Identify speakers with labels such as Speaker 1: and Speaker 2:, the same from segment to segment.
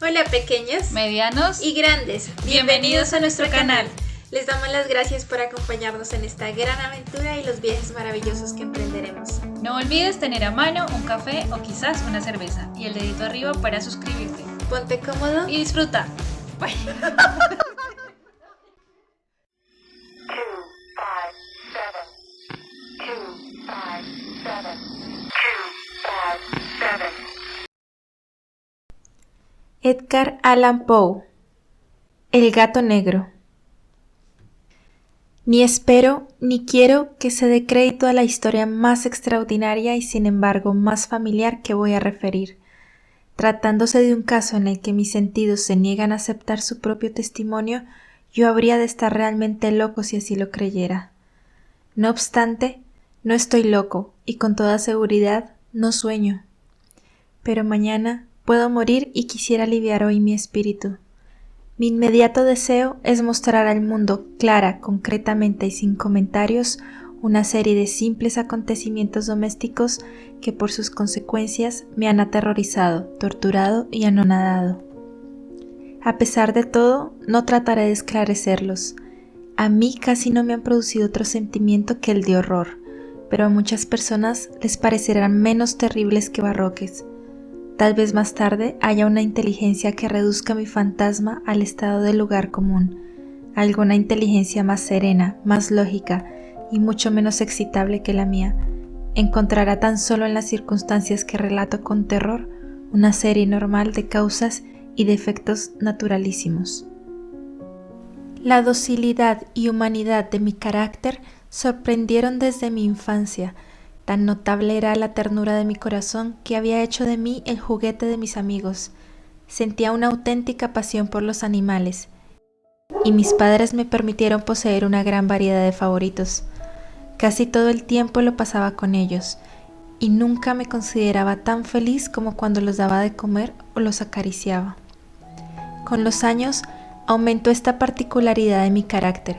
Speaker 1: Hola pequeños,
Speaker 2: medianos
Speaker 1: y grandes,
Speaker 2: bienvenidos a nuestro canal.
Speaker 1: Les damos las gracias por acompañarnos en esta gran aventura y los viajes maravillosos que emprenderemos.
Speaker 2: No olvides tener a mano un café o quizás una cerveza y el dedito arriba para suscribirte.
Speaker 1: Ponte cómodo
Speaker 2: y disfruta. Bye.
Speaker 1: Edgar Allan Poe, El gato negro. Ni espero ni quiero que se dé crédito a la historia más extraordinaria y sin embargo más familiar que voy a referir, tratándose de un caso en el que mis sentidos se niegan a aceptar su propio testimonio. Yo habría de estar realmente loco si así lo creyera. No obstante, no estoy loco y con toda seguridad no sueño. Pero mañana puedo morir y quisiera aliviar hoy mi espíritu. Mi inmediato deseo es mostrar al mundo clara, concretamente y sin comentarios una serie de simples acontecimientos domésticos que por sus consecuencias me han aterrorizado, torturado y anonadado. A pesar de todo, no trataré de esclarecerlos. A mí casi no me han producido otro sentimiento que el de horror, pero a muchas personas les parecerán menos terribles que barroques. Tal vez más tarde haya una inteligencia que reduzca mi fantasma al estado del lugar común, alguna inteligencia más serena, más lógica y mucho menos excitable que la mía. Encontrará tan solo en las circunstancias que relato con terror una serie normal de causas y de efectos naturalísimos. La docilidad y humanidad de mi carácter sorprendieron desde mi infancia. Tan notable era la ternura de mi corazón que había hecho de mí el juguete de mis amigos. Sentía una auténtica pasión por los animales, y mis padres me permitieron poseer una gran variedad de favoritos. Casi todo el tiempo lo pasaba con ellos, y nunca me consideraba tan feliz como cuando los daba de comer o los acariciaba. Con los años aumentó esta particularidad de mi carácter,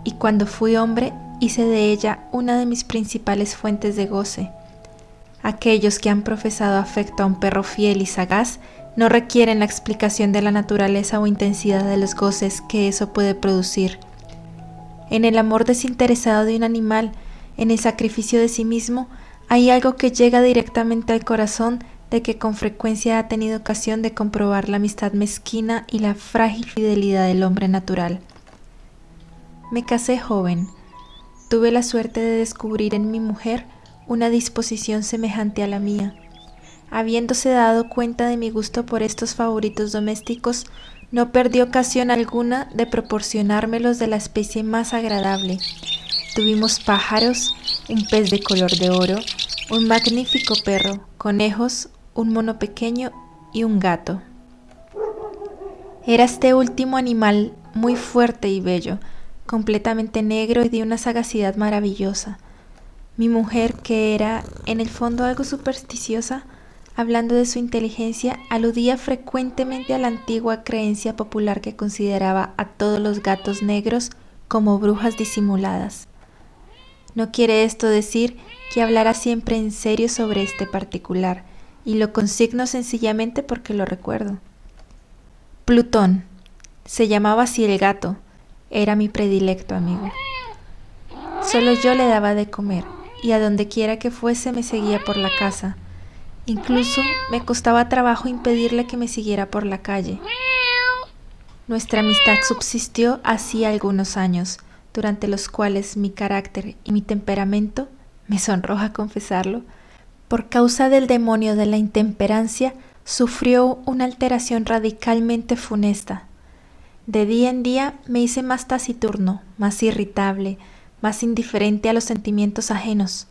Speaker 1: y cuando fui hombre hice de ella una de mis principales fuentes de goce. Aquellos que han profesado afecto a un perro fiel y sagaz no requieren la explicación de la naturaleza o intensidad de los goces que eso puede producir. En el amor desinteresado de un animal, en el sacrificio de sí mismo, hay algo que llega directamente al corazón, de que con frecuencia ha tenido ocasión de comprobar la amistad mezquina y la frágil fidelidad del hombre natural. Me casé joven. Tuve la suerte de descubrir en mi mujer una disposición semejante a la mía. Habiéndose dado cuenta de mi gusto por estos favoritos domésticos, no perdió ocasión alguna de proporcionármelos de la especie más agradable. Tuvimos pájaros, un pez de color de oro, un magnífico perro, conejos, un mono pequeño y un gato. Era este último animal muy fuerte y bello, completamente negro y de una sagacidad maravillosa. Mi mujer, que era en el fondo algo supersticiosa, hablando de su inteligencia, aludía frecuentemente a la antigua creencia popular que consideraba a todos los gatos negros como brujas disimuladas. No quiere esto decir que hablara siempre en serio sobre este particular, y lo consigno sencillamente porque lo recuerdo. Plutón, se llamaba así el gato, era mi predilecto amigo. Solo yo le daba de comer, y a donde quiera que fuese me seguía por la casa. Incluso me costaba trabajo impedirle que me siguiera por la calle. Nuestra amistad subsistió así algunos años, durante los cuales mi carácter y mi temperamento, me sonroja confesarlo, por causa del demonio de la intemperancia, sufrió una alteración radicalmente funesta. De día en día me hice más taciturno, más irritable, más indiferente a los sentimientos ajenos.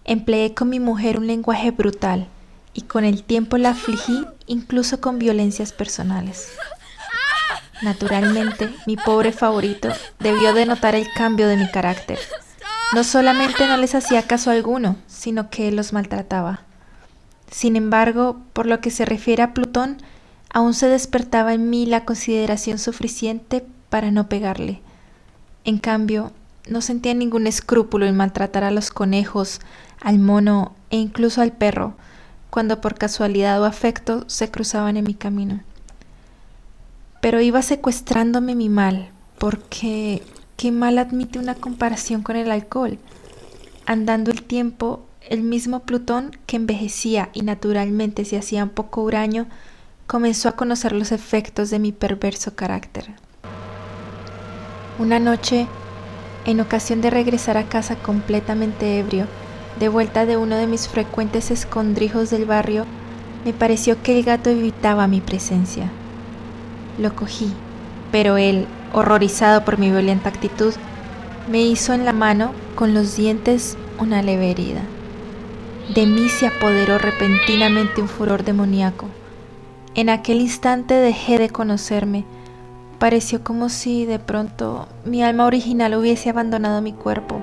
Speaker 1: Empleé con mi mujer un lenguaje brutal y con el tiempo la afligí incluso con violencias personales. Naturalmente, mi pobre favorito debió de notar el cambio de mi carácter. No solamente no les hacía caso alguno, sino que los maltrataba. Sin embargo, por lo que se refiere a Plutón, aún se despertaba en mí la consideración suficiente para no pegarle. En cambio, no sentía ningún escrúpulo en maltratar a los conejos, al mono e incluso al perro, cuando por casualidad o afecto se cruzaban en mi camino. pero iba secuestrándome mi mal, porque ¿qué mal admite una comparación con el alcohol? Andando el tiempo, el mismo Plutón que envejecía y naturalmente se hacía un poco huraño, comenzó a conocer los efectos de mi perverso carácter. Una noche, en ocasión de regresar a casa completamente ebrio, de vuelta de uno de mis frecuentes escondrijos del barrio, me pareció que el gato evitaba mi presencia. Lo cogí, pero él, horrorizado por mi violenta actitud, me hizo en la mano, con los dientes, una leve herida. De mí se apoderó repentinamente un furor demoníaco. En aquel instante dejé de conocerme. Pareció como si, de pronto, mi alma original hubiese abandonado mi cuerpo,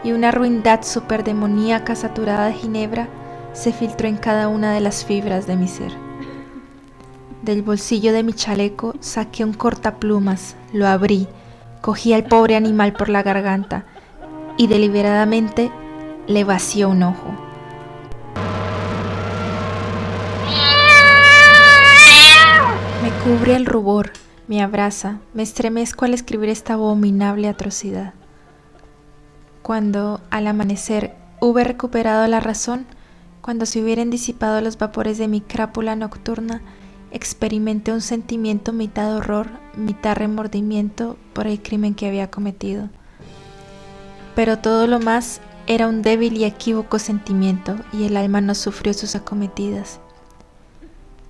Speaker 1: y una ruindad superdemoníaca saturada de ginebra se filtró en cada una de las fibras de mi ser. Del bolsillo de mi chaleco saqué un cortaplumas, lo abrí, cogí al pobre animal por la garganta y deliberadamente le vació un ojo. Me cubre el rubor, me abraza, me estremezco al escribir esta abominable atrocidad. Cuando, al amanecer, hube recuperado la razón, cuando se hubieran disipado los vapores de mi crápula nocturna, experimenté un sentimiento mitad horror, mitad remordimiento por el crimen que había cometido. Pero todo lo más era un débil y equívoco sentimiento, y el alma no sufrió sus acometidas.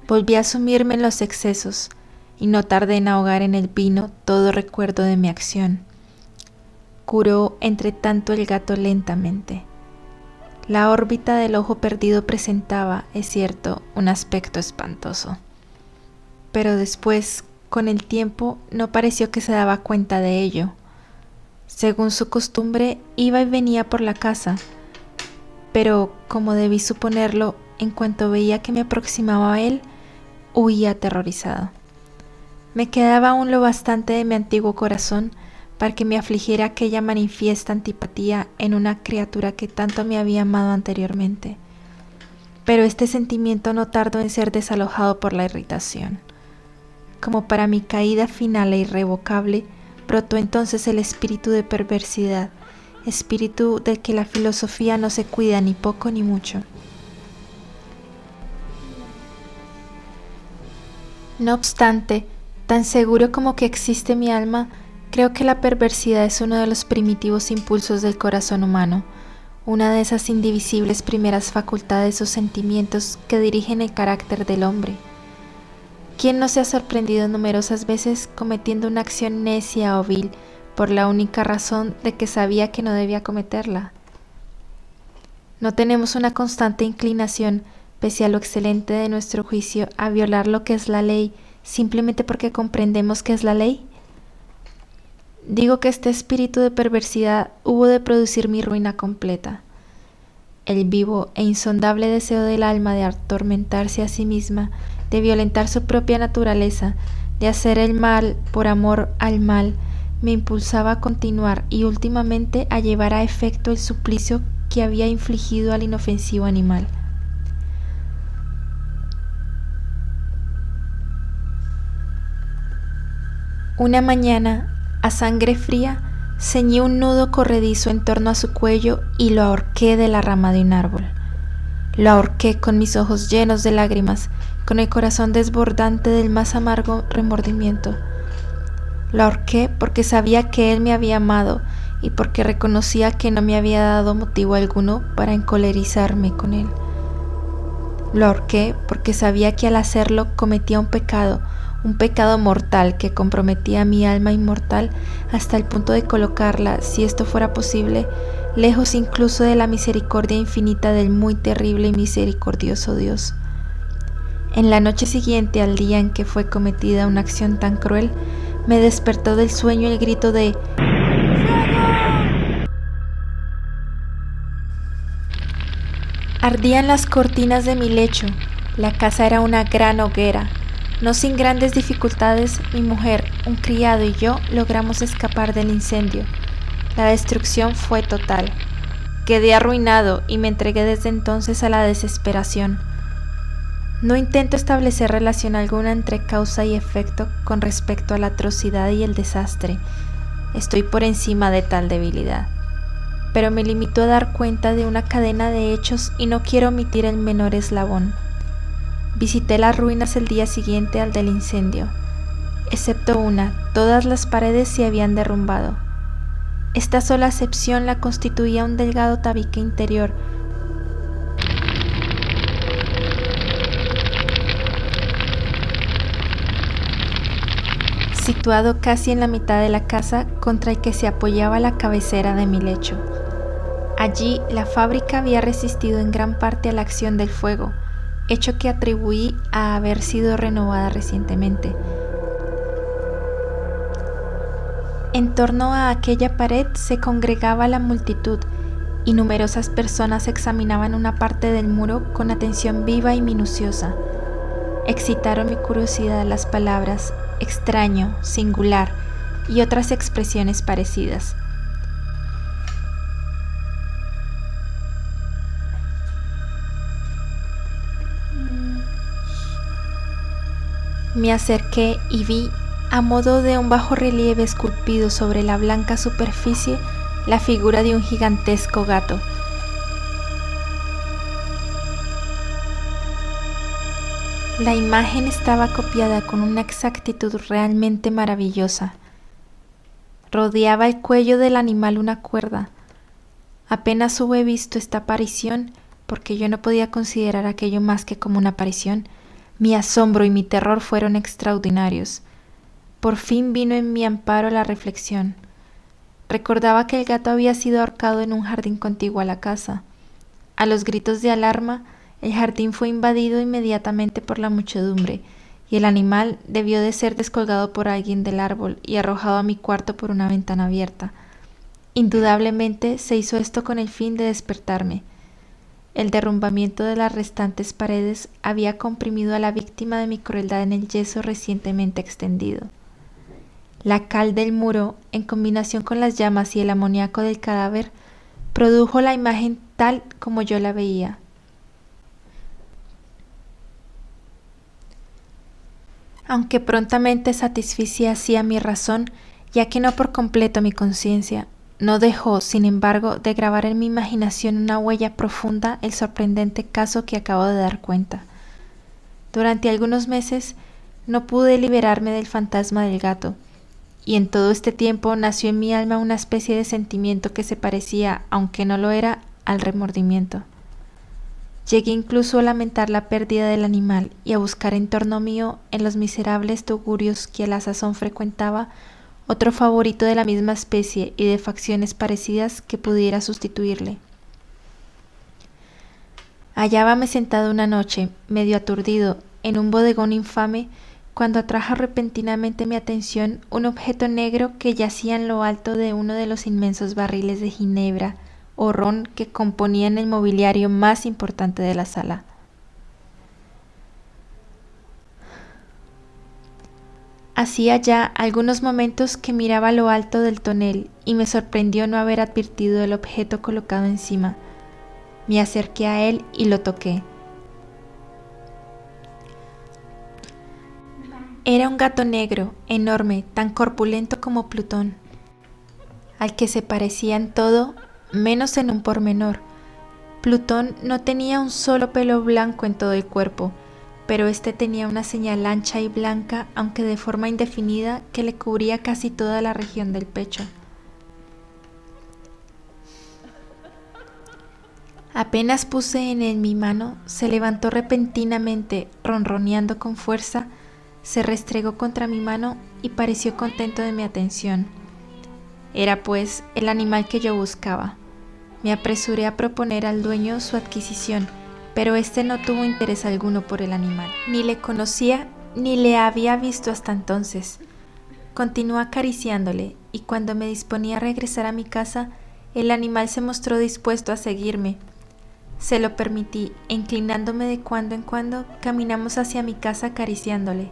Speaker 1: Volví a sumirme en los excesos, y no tardé en ahogar en el vino todo recuerdo de mi acción. Curó entre tanto el gato lentamente. La órbita del ojo perdido presentaba, es cierto, un aspecto espantoso. Pero después, con el tiempo, no pareció que se daba cuenta de ello. Según su costumbre, iba y venía por la casa, pero, como debí suponerlo, en cuanto veía que me aproximaba a él, huía aterrorizado. Me quedaba aún lo bastante de mi antiguo corazón para que me afligiera aquella manifiesta antipatía en una criatura que tanto me había amado anteriormente. Pero este sentimiento no tardó en ser desalojado por la irritación. Como para mi caída final e irrevocable, brotó entonces el espíritu de perversidad, espíritu del que la filosofía no se cuida ni poco ni mucho. No obstante, tan seguro como que existe mi alma, creo que la perversidad es uno de los primitivos impulsos del corazón humano, una de esas indivisibles primeras facultades o sentimientos que dirigen el carácter del hombre. ¿Quién no se ha sorprendido numerosas veces cometiendo una acción necia o vil por la única razón de que sabía que no debía cometerla? ¿No tenemos una constante inclinación, pese a lo excelente de nuestro juicio, a violar lo que es la ley simplemente porque comprendemos que es la ley? Digo que este espíritu de perversidad hubo de producir mi ruina completa. El vivo e insondable deseo del alma de atormentarse a sí misma, de violentar su propia naturaleza, de hacer el mal por amor al mal, me impulsaba a continuar y últimamente a llevar a efecto el suplicio que había infligido al inofensivo animal. Una mañana, a sangre fría, ceñí un nudo corredizo en torno a su cuello y lo ahorqué de la rama de un árbol. Lo ahorqué con mis ojos llenos de lágrimas, con el corazón desbordante del más amargo remordimiento. Lo ahorqué porque sabía que él me había amado y porque reconocía que no me había dado motivo alguno para encolerizarme con él. Lo ahorqué porque sabía que al hacerlo cometía un pecado mortal que comprometía mi alma inmortal hasta el punto de colocarla, si esto fuera posible, lejos incluso de la misericordia infinita del muy terrible y misericordioso Dios. En la noche siguiente al día en que fue cometida una acción tan cruel, me despertó del sueño el grito de ¡fuego! Ardían las cortinas de mi lecho, la casa era una gran hoguera. No sin grandes dificultades, mi mujer, un criado y yo logramos escapar del incendio. La destrucción fue total. Quedé arruinado y me entregué desde entonces a la desesperación. No intento establecer relación alguna entre causa y efecto con respecto a la atrocidad y el desastre. Estoy por encima de tal debilidad. Pero me limito a dar cuenta de una cadena de hechos y no quiero omitir el menor eslabón. Visité las ruinas el día siguiente al del incendio. Excepto una, todas las paredes se habían derrumbado. Esta sola excepción la constituía un delgado tabique interior, situado casi en la mitad de la casa contra el que se apoyaba la cabecera de mi lecho. Allí la fábrica había resistido en gran parte a la acción del fuego, hecho que atribuí a haber sido renovada recientemente. En torno a aquella pared se congregaba la multitud y numerosas personas examinaban una parte del muro con atención viva y minuciosa. Excitaron mi curiosidad las palabras extraño, singular y otras expresiones parecidas. Me acerqué y vi, a modo de un bajorrelieve esculpido sobre la blanca superficie, la figura de un gigantesco gato. La imagen estaba copiada con una exactitud realmente maravillosa. Rodeaba el cuello del animal una cuerda. Apenas hube visto esta aparición, porque yo no podía considerar aquello más que como una aparición, mi asombro y mi terror fueron extraordinarios. Por fin vino en mi amparo la reflexión. Recordaba que el gato había sido ahorcado en un jardín contiguo a la casa. A los gritos de alarma, el jardín fue invadido inmediatamente por la muchedumbre, y el animal debió de ser descolgado por alguien del árbol y arrojado a mi cuarto por una ventana abierta. Indudablemente se hizo esto con el fin de despertarme. El derrumbamiento de las restantes paredes había comprimido a la víctima de mi crueldad en el yeso recientemente extendido. La cal del muro, en combinación con las llamas y el amoníaco del cadáver, produjo la imagen tal como yo la veía. Aunque prontamente satisfice así a mi razón, ya que no por completo mi conciencia, no dejó, sin embargo, de grabar en mi imaginación una huella profunda el sorprendente caso que acabo de dar cuenta. Durante algunos meses no pude liberarme del fantasma del gato, y en todo este tiempo nació en mi alma una especie de sentimiento que se parecía, aunque no lo era, al remordimiento. Llegué incluso a lamentar la pérdida del animal y a buscar en torno mío, en los miserables tugurios que a la sazón frecuentaba, otro favorito de la misma especie y de facciones parecidas que pudiera sustituirle. Hallábame sentado una noche, medio aturdido, en un bodegón infame, cuando atrajo repentinamente mi atención un objeto negro que yacía en lo alto de uno de los inmensos barriles de ginebra o ron que componían el mobiliario más importante de la sala. Hacía ya algunos momentos que miraba lo alto del tonel y me sorprendió no haber advertido el objeto colocado encima. Me acerqué a él y lo toqué. Era un gato negro, enorme, tan corpulento como Plutón, al que se parecía en todo, menos en un pormenor. Plutón no tenía un solo pelo blanco en todo el cuerpo, pero este tenía una señal ancha y blanca, aunque de forma indefinida, que le cubría casi toda la región del pecho. Apenas puse en él mi mano, se levantó repentinamente, ronroneando con fuerza, se restregó contra mi mano y pareció contento de mi atención. Era, pues, el animal que yo buscaba. Me apresuré a proponer al dueño su adquisición, pero éste no tuvo interés alguno por el animal. Ni le conocía, ni le había visto hasta entonces. Continuó acariciándole, y cuando me disponía a regresar a mi casa, el animal se mostró dispuesto a seguirme. Se lo permití, e inclinándome de cuando en cuando, caminamos hacia mi casa acariciándole.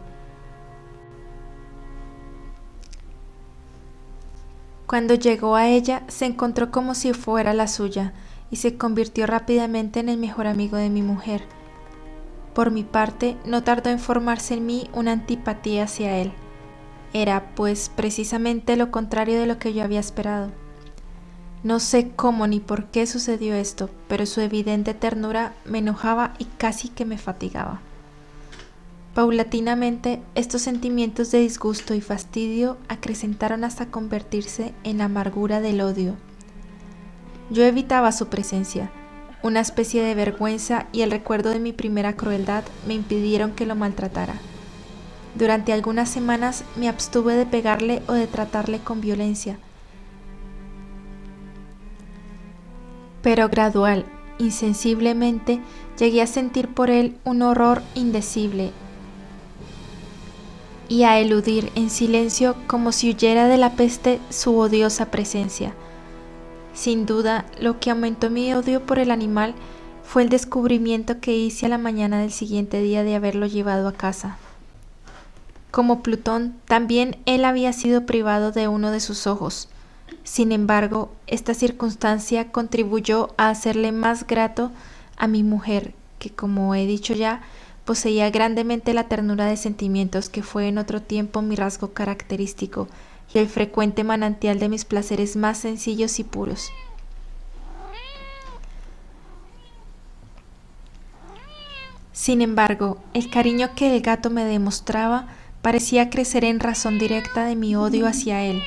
Speaker 1: Cuando llegó a ella, se encontró como si fuera la suya, y se convirtió rápidamente en el mejor amigo de mi mujer. Por mi parte, no tardó en formarse en mí una antipatía hacia él. Era, pues, precisamente lo contrario de lo que yo había esperado. No sé cómo ni por qué sucedió esto, pero su evidente ternura me enojaba y casi que me fatigaba. Paulatinamente, estos sentimientos de disgusto y fastidio acrecentaron hasta convertirse en la amargura del odio. Yo evitaba su presencia. Una especie de vergüenza y el recuerdo de mi primera crueldad me impidieron que lo maltratara. Durante algunas semanas me abstuve de pegarle o de tratarle con violencia. Pero gradual, insensiblemente, llegué a sentir por él un horror indecible y a eludir en silencio como si huyera de la peste su odiosa presencia. Sin duda, lo que aumentó mi odio por el animal fue el descubrimiento que hice a la mañana del siguiente día de haberlo llevado a casa. Como Plutón, también él había sido privado de uno de sus ojos. Sin embargo, esta circunstancia contribuyó a hacerle más grato a mi mujer, que, como he dicho ya, poseía grandemente la ternura de sentimientos que fue en otro tiempo mi rasgo característico y el frecuente manantial de mis placeres más sencillos y puros. Sin embargo, el cariño que el gato me demostraba parecía crecer en razón directa de mi odio hacia él.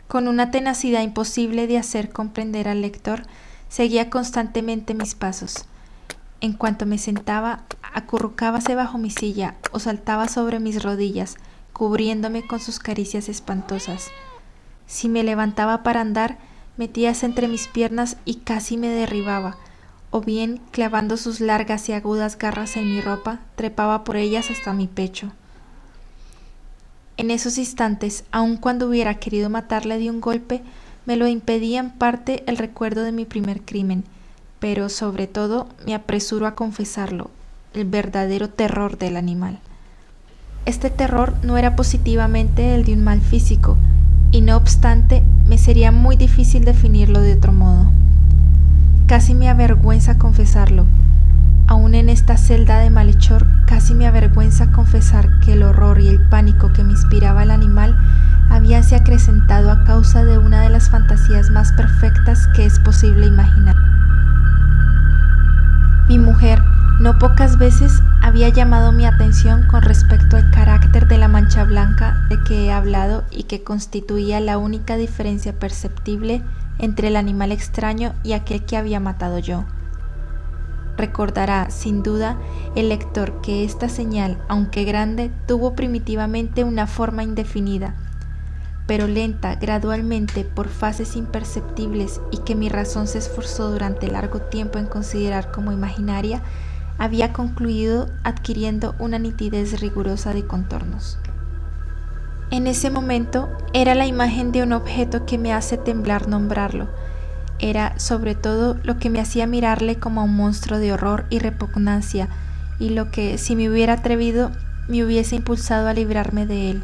Speaker 1: Con una tenacidad imposible de hacer comprender al lector, seguía constantemente mis pasos. En cuanto me sentaba, acurrucábase bajo mi silla o saltaba sobre mis rodillas, cubriéndome con sus caricias espantosas. Si me levantaba para andar, metíase entre mis piernas y casi me derribaba, o bien, clavando sus largas y agudas garras en mi ropa, trepaba por ellas hasta mi pecho. En esos instantes, aun cuando hubiera querido matarle de un golpe, me lo impedía en parte el recuerdo de mi primer crimen, pero sobre todo me apresuro a confesarlo, el verdadero terror del animal. Este terror no era positivamente el de un mal físico, y no obstante me sería muy difícil definirlo de otro modo. Casi me avergüenza confesarlo. Aún en esta celda de malhechor, casi me avergüenza confesar que el horror y el pánico que me inspiraba el animal habíanse acrecentado a causa de una de las fantasías más perfectas que es posible imaginar. Mi mujer, no pocas veces, había llamado mi atención con respecto al carácter de la mancha blanca de que he hablado y que constituía la única diferencia perceptible entre el animal extraño y aquel que había matado yo. Recordará, sin duda, el lector que esta señal, aunque grande, tuvo primitivamente una forma indefinida, pero lenta gradualmente por fases imperceptibles y que mi razón se esforzó durante largo tiempo en considerar como imaginaria, había concluido adquiriendo una nitidez rigurosa de contornos. En ese momento era la imagen de un objeto que me hace temblar nombrarlo. Era, sobre todo, lo que me hacía mirarle como a un monstruo de horror y repugnancia, y lo que, si me hubiera atrevido, me hubiese impulsado a librarme de él.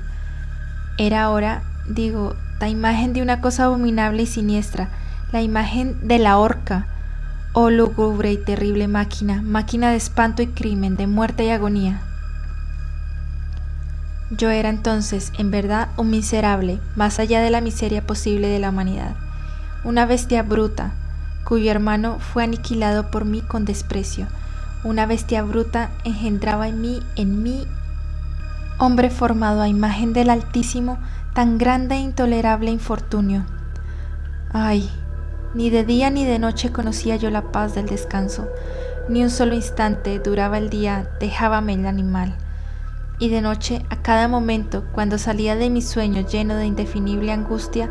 Speaker 1: Era ahora, digo, la imagen de una cosa abominable y siniestra, la imagen de la horca. Oh lúgubre y terrible máquina, máquina de espanto y crimen, de muerte y agonía. Yo era entonces, en verdad, un miserable, más allá de la miseria posible de la humanidad. Una bestia bruta, cuyo hermano fue aniquilado por mí con desprecio. Una bestia bruta engendraba en mí, hombre formado a imagen del Altísimo, tan grande e intolerable infortunio. Ay, ni de día ni de noche conocía yo la paz del descanso, ni un solo instante duraba el día, dejábame el animal. Y de noche, a cada momento, cuando salía de mi sueño lleno de indefinible angustia,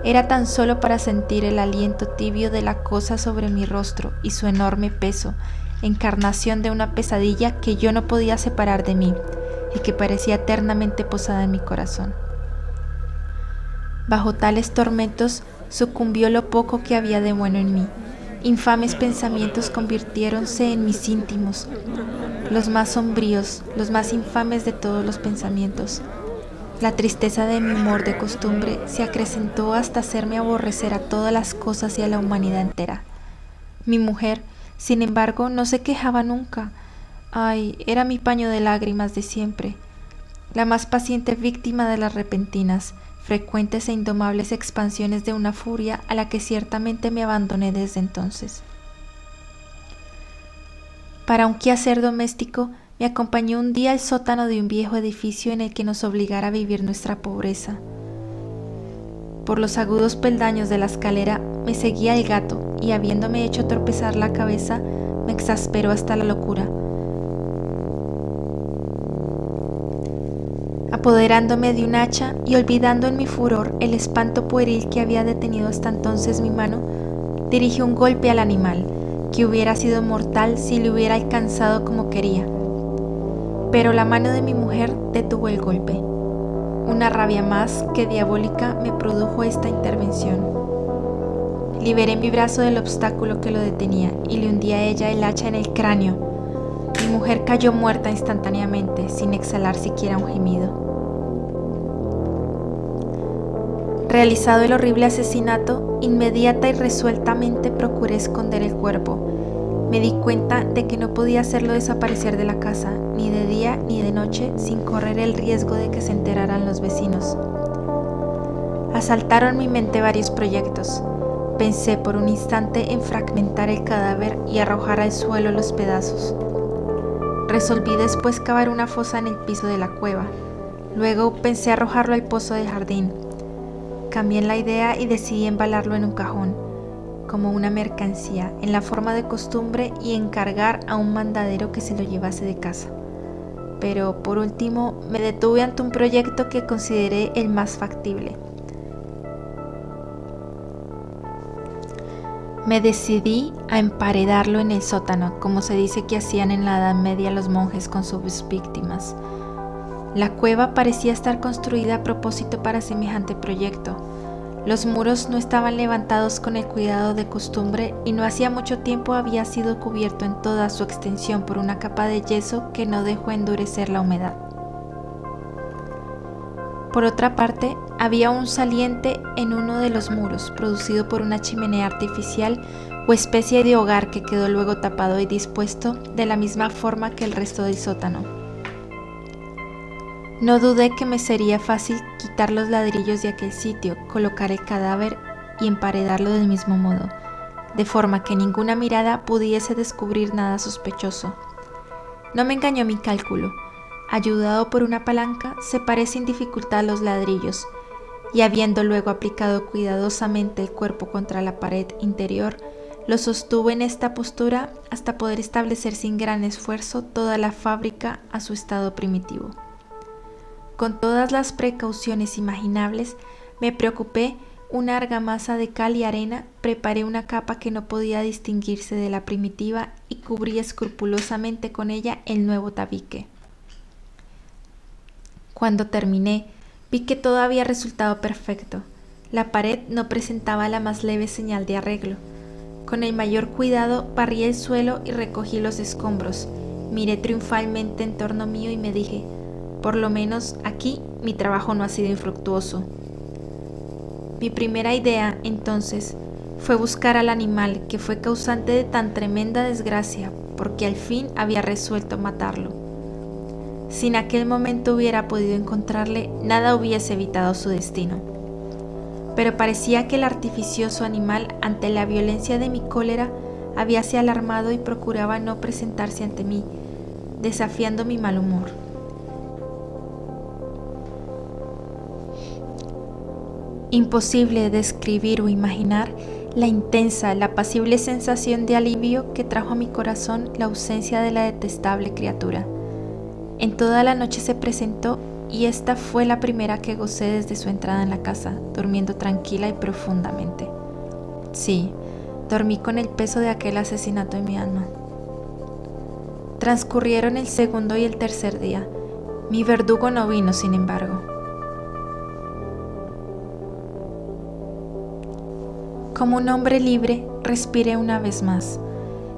Speaker 1: era tan solo para sentir el aliento tibio de la cosa sobre mi rostro y su enorme peso, encarnación de una pesadilla que yo no podía separar de mí y que parecía eternamente posada en mi corazón. Bajo tales tormentos sucumbió lo poco que había de bueno en mí. Infames pensamientos convirtiéronse en mis íntimos, los más sombríos, los más infames de todos los pensamientos. La tristeza de mi humor de costumbre se acrecentó hasta hacerme aborrecer a todas las cosas y a la humanidad entera. Mi mujer, sin embargo, no se quejaba nunca. Ay, era mi paño de lágrimas de siempre, la más paciente víctima de las repentinas, frecuentes e indomables expansiones de una furia a la que ciertamente me abandoné desde entonces. Para un quehacer doméstico, me acompañó un día al sótano de un viejo edificio en el que nos obligara a vivir nuestra pobreza. Por los agudos peldaños de la escalera me seguía el gato y, habiéndome hecho tropezar la cabeza, me exasperó hasta la locura. Apoderándome de un hacha y olvidando en mi furor el espanto pueril que había detenido hasta entonces mi mano, dirigí un golpe al animal, que hubiera sido mortal si le hubiera alcanzado como quería. Pero la mano de mi mujer detuvo el golpe. Una rabia más que diabólica me produjo esta intervención. Liberé mi brazo del obstáculo que lo detenía y le hundí a ella el hacha en el cráneo. Mi mujer cayó muerta instantáneamente, sin exhalar siquiera un gemido. Realizado el horrible asesinato, inmediata y resueltamente procuré esconder el cuerpo. Me di cuenta de que no podía hacerlo desaparecer de la casa, ni de día ni de noche, sin correr el riesgo de que se enteraran los vecinos. Asaltaron mi mente varios proyectos. Pensé por un instante en fragmentar el cadáver y arrojar al suelo los pedazos. Resolví después cavar una fosa en el piso de la cueva. Luego pensé arrojarlo al pozo del jardín. Cambié la idea y decidí embalarlo en un cajón, como una mercancía, en la forma de costumbre, y encargar a un mandadero que se lo llevase de casa. Pero, por último, me detuve ante un proyecto que consideré el más factible. Me decidí a emparedarlo en el sótano, como se dice que hacían en la Edad Media los monjes con sus víctimas. La cueva parecía estar construida a propósito para semejante proyecto. Los muros no estaban levantados con el cuidado de costumbre y no hacía mucho tiempo había sido cubierto en toda su extensión por una capa de yeso que no dejó endurecer la humedad. Por otra parte, había un saliente en uno de los muros, producido por una chimenea artificial o especie de hogar que quedó luego tapado y dispuesto de la misma forma que el resto del sótano. No dudé que me sería fácil quitar los ladrillos de aquel sitio, colocar el cadáver y emparedarlo del mismo modo, de forma que ninguna mirada pudiese descubrir nada sospechoso. No me engañó mi cálculo. Ayudado por una palanca, separé sin dificultad los ladrillos, y habiendo luego aplicado cuidadosamente el cuerpo contra la pared interior, lo sostuve en esta postura hasta poder establecer sin gran esfuerzo toda la fábrica a su estado primitivo. Con todas las precauciones imaginables, me preocupé una argamasa de cal y arena, preparé una capa que no podía distinguirse de la primitiva y cubrí escrupulosamente con ella el nuevo tabique. Cuando terminé, vi que todo había resultado perfecto. La pared no presentaba la más leve señal de arreglo. Con el mayor cuidado barrí el suelo y recogí los escombros. Miré triunfalmente en torno mío y me dije: por lo menos aquí mi trabajo no ha sido infructuoso. Mi primera idea, entonces, fue buscar al animal que fue causante de tan tremenda desgracia, porque al fin había resuelto matarlo. Si en aquel momento hubiera podido encontrarle, nada hubiese evitado su destino. Pero parecía que el artificioso animal, ante la violencia de mi cólera, habíase alarmado y procuraba no presentarse ante mí, desafiando mi mal humor. Imposible describir o imaginar la intensa, la apacible sensación de alivio que trajo a mi corazón la ausencia de la detestable criatura. En toda la noche se presentó y esta fue la primera que gocé desde su entrada en la casa, durmiendo tranquila y profundamente. Sí, dormí con el peso de aquel asesinato en mi alma. Transcurrieron el segundo y el tercer día. Mi verdugo no vino, sin embargo. Como un hombre libre, respiré una vez más.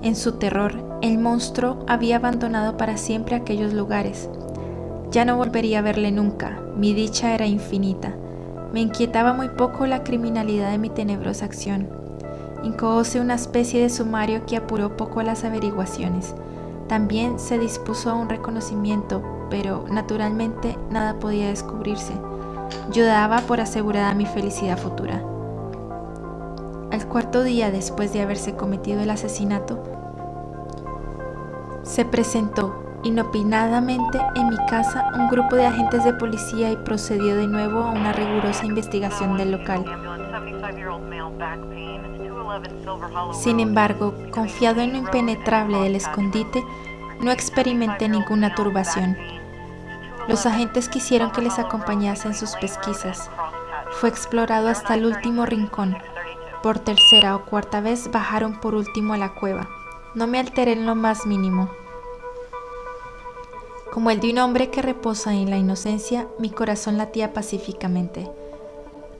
Speaker 1: En su terror, el monstruo había abandonado para siempre aquellos lugares. Ya no volvería a verle nunca. Mi dicha era infinita. Me inquietaba muy poco la criminalidad de mi tenebrosa acción. Incoóse una especie de sumario que apuró poco las averiguaciones. También se dispuso a un reconocimiento, pero naturalmente nada podía descubrirse. Yo daba por asegurada mi felicidad futura. Al cuarto día después de haberse cometido el asesinato, se presentó inopinadamente en mi casa un grupo de agentes de policía y procedió de nuevo a una rigurosa investigación del local. Sin embargo, confiado en lo impenetrable del escondite, no experimenté ninguna turbación. Los agentes quisieron que les acompañase en sus pesquisas. Fue explorado hasta el último rincón. Por tercera o cuarta vez bajaron por último a la cueva. No me alteré en lo más mínimo. Como el de un hombre que reposa en la inocencia, mi corazón latía pacíficamente.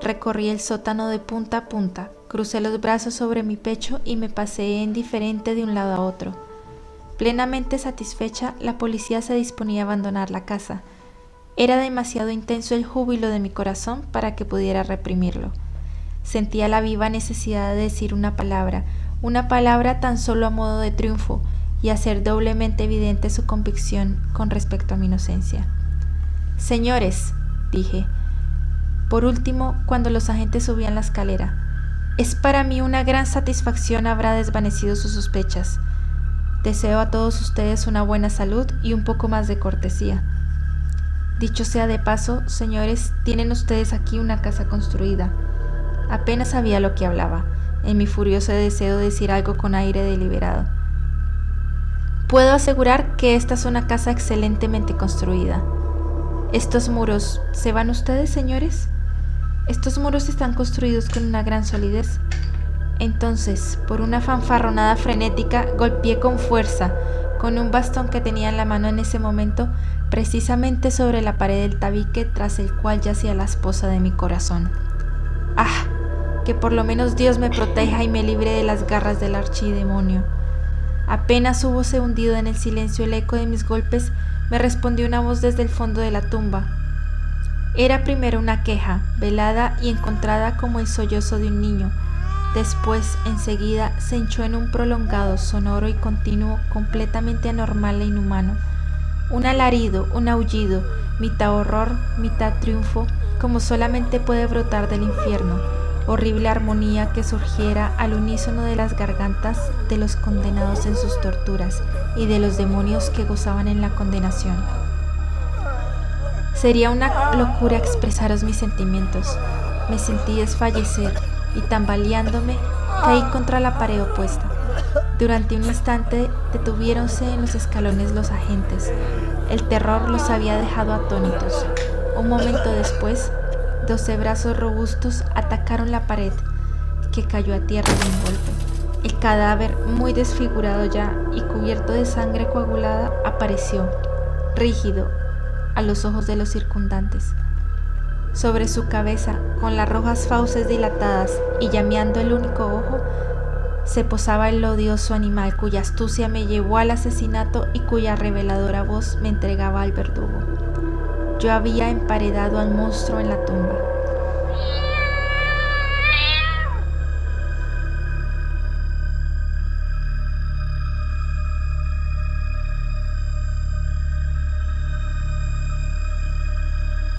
Speaker 1: Recorrí el sótano de punta a punta, crucé los brazos sobre mi pecho y me paseé indiferente de un lado a otro. Plenamente satisfecha, la policía se disponía a abandonar la casa. Era demasiado intenso el júbilo de mi corazón para que pudiera reprimirlo. Sentía la viva necesidad de decir una palabra tan solo a modo de triunfo, y hacer doblemente evidente su convicción con respecto a mi inocencia. «Señores», dije, por último, cuando los agentes subían la escalera, «es para mí una gran satisfacción habrá desvanecido sus sospechas. Deseo a todos ustedes una buena salud y un poco más de cortesía. Dicho sea de paso, señores, tienen ustedes aquí una casa construida». Apenas sabía lo que hablaba, en mi furioso deseo de decir algo con aire deliberado. «Puedo asegurar que esta es una casa excelentemente construida. ¿Estos muros se van ustedes, señores? Estos muros están construidos con una gran solidez». Entonces, por una fanfarronada frenética, golpeé con fuerza, con un bastón que tenía en la mano en ese momento, precisamente sobre la pared del tabique tras el cual yacía la esposa de mi corazón. ¡Ah! Que por lo menos Dios me proteja y me libre de las garras del archidemonio. Apenas húbose hundido en el silencio el eco de mis golpes, me respondió una voz desde el fondo de la tumba. Era primero una queja, velada y encontrada como el sollozo de un niño. Después, enseguida, se hinchó en un prolongado, sonoro y continuo, completamente anormal e inhumano. Un alarido, un aullido, mitad horror, mitad triunfo, como solamente puede brotar del infierno, horrible armonía que surgiera al unísono de las gargantas de los condenados en sus torturas y de los demonios que gozaban en la condenación. Sería una locura expresaros mis sentimientos. Me sentí desfallecer y, tambaleándome, caí contra la pared opuesta. Durante un instante detuviéronse en los escalones los agentes. El terror los había dejado atónitos. Un momento después, 12 brazos robustos atacaron la pared, que cayó a tierra de un golpe. El cadáver, muy desfigurado ya y cubierto de sangre coagulada, apareció, rígido, a los ojos de los circundantes. Sobre su cabeza, con las rojas fauces dilatadas y llameando el único ojo, se posaba el odioso animal cuya astucia me llevó al asesinato y cuya reveladora voz me entregaba al verdugo. Yo había emparedado al monstruo en la tumba.